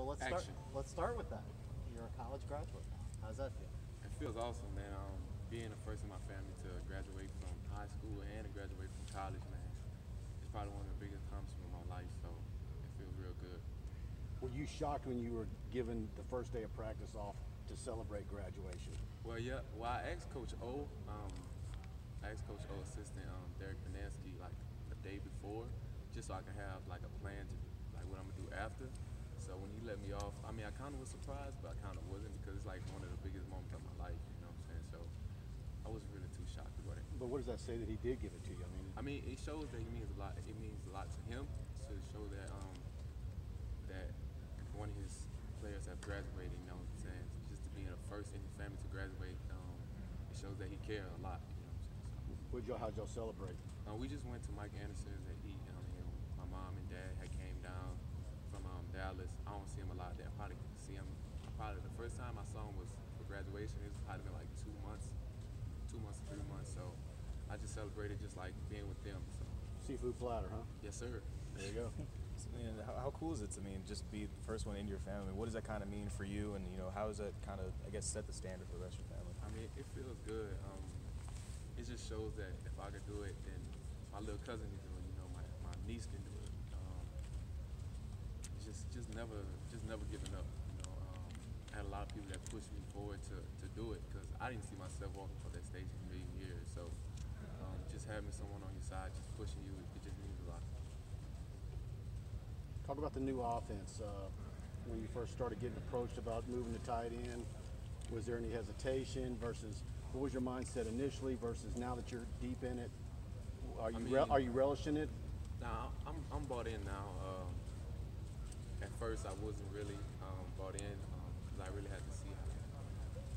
So let's start with that. You're a college graduate now. How does that feel? It feels awesome, man. Being the first in my family to graduate from high school and to graduate from college, man, it's probably one of the biggest accomplishments of my life. So it feels real good. Were you shocked when you were given the first day of practice off to celebrate graduation? Well, yeah. Well, I asked Coach O assistant Derek Panansky like a day before, just so I could have like a plan to like what I'm gonna do after. So when he let me off, I mean, I kind of was surprised, but I kind of wasn't because it's like one of the biggest moments of my life. You know what I'm saying? So I wasn't really too shocked about it. But what does that say that he did give it to you? I mean, it shows that he means a lot. It means a lot to him to show that that one of his players have graduated. You know what I'm saying? Just to be in the first in his family to graduate, it shows that he cares a lot. You know what I'm saying? So, how'd y'all celebrate? we just went to Mike Anderson's and eat. My mom and dad had came down from Dallas. I don't see him a lot there. I probably see him. Probably the first time I saw him was for graduation. It was probably been like 2 months, 3 months. So I just celebrated just like being with them. So. Seafood platter, huh? Yes, sir. There you go. How cool is it to just be the first one in your family? What does that kind of mean for you? And how does that kind of, I guess, set the standard for the rest of your family? I mean, it feels good. It just shows that if I could do it, then my little cousin can do it. My niece can do it. Just never giving up. I had a lot of people that pushed me forward to do it because I didn't see myself walking for that stage in a million years. So just having someone on your side, just pushing you, it just means a lot. Talk about the new offense. When you first started getting approached about moving to tight end, was there any hesitation versus what was your mindset initially versus now that you're deep in it? Are you relishing it? Nah, I'm bought in now. At first, I wasn't really bought in because I really had to see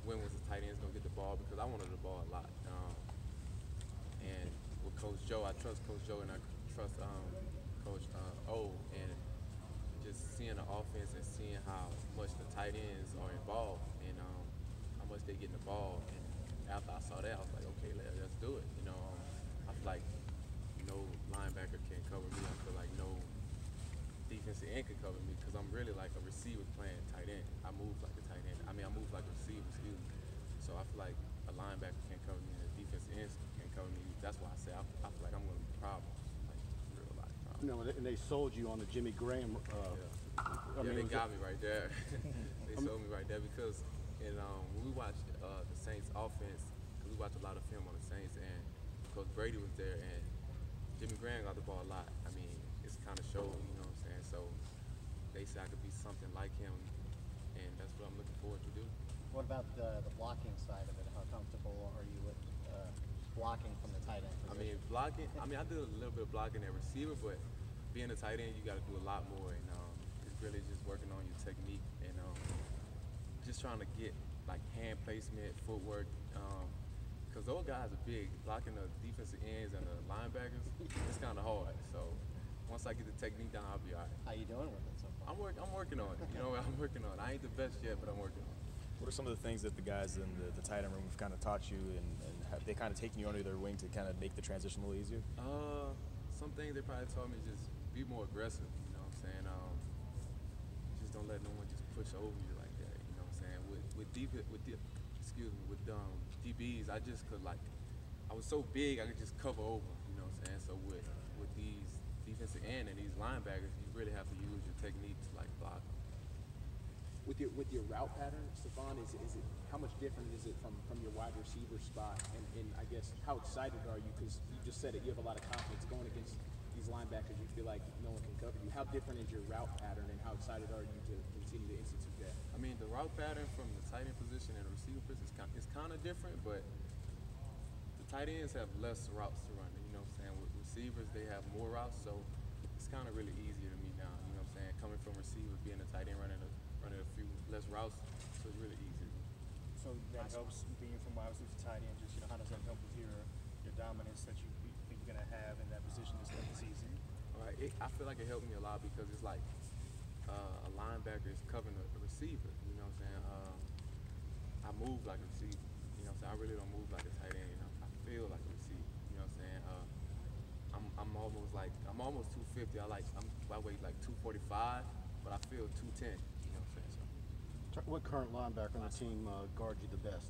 when was the tight ends gonna get the ball because I wanted the ball a lot. And with Coach Joe, I trust Coach Joe and I trust Coach O. And just seeing the offense and seeing how much the tight ends are involved and how much they get in the ball. And after I saw that, I was like, okay, let's do it. I feel like no linebacker can cover me. I feel like no defensive end can cover me because I'm really like a receiver playing tight end. I move like a tight end. I move like a receiver, excuse me. So I feel like a linebacker can't cover me and a defensive end can't cover me. That's why I say I feel like I'm going to be problems, like real life problems. No, and they sold you on the Jimmy Graham. They got me right there. They sold me right there because when we watched the Saints offense, because we watched a lot of film on the Saints, and Coach Brady was there, and Jimmy Graham got the ball a lot. I mean, it's kind of showed, you know what I'm saying? So they said I could be something like him, and that's what I'm looking forward to do. What about the blocking side of it? How comfortable are you with blocking from the tight end position? Blocking. I did a little bit of blocking at receiver, but being a tight end, you got to do a lot more, and it's really just working on your technique and just trying to get like hand placement, footwork. Because those guys are big. Blocking the defensive ends and the linebackers, it's kind of hard. So once I get the technique down, I'll be all right. How you doing with it so far? I'm working on it. I'm working on it. I ain't the best yet, but I'm working on it. What are some of the things that the guys in the tight end room have kind of taught you, and have they kind of taken you under their wing to kind of make the transition a little easier? Some things they probably taught me just be more aggressive. You know what I'm saying? Just don't let no one just push over you like that. You know what I'm saying? With DBs, I just could I was so big I could just cover over. You know what I'm saying? So with these defensive end and these linebackers, you really have to use your technique to block them. With your route pattern, Stephen, is it how much different is it from your wide receiver spot? And I guess how excited are you? Because you just said it, you have a lot of confidence going against these linebackers. You feel like no one can cover you. How different is your route pattern, and how excited are you to continue to institute that? The route pattern from the tight end position and the receiver position is kind of different, but the tight ends have less routes to run. You know what I'm saying? With receivers, they have more routes, so it's kind of really easier to me now. You know what I'm saying? Coming from receiver, being a tight end, running a few less routes, so it's really easy. So that helps being from wide receiver to tight end. Just how does that help with your dominance that you think you're gonna have in that position this season? All right, I feel like it helped me a lot because it's like a linebacker is covering a receiver. You know what I'm saying? I move like a receiver. You know what I'm saying? I really don't move like a tight end. I feel like a receiver. You know what I'm saying? I'm almost 250. I weigh like 245, but I feel 210. You know what I'm What current linebacker on the team guards you the best?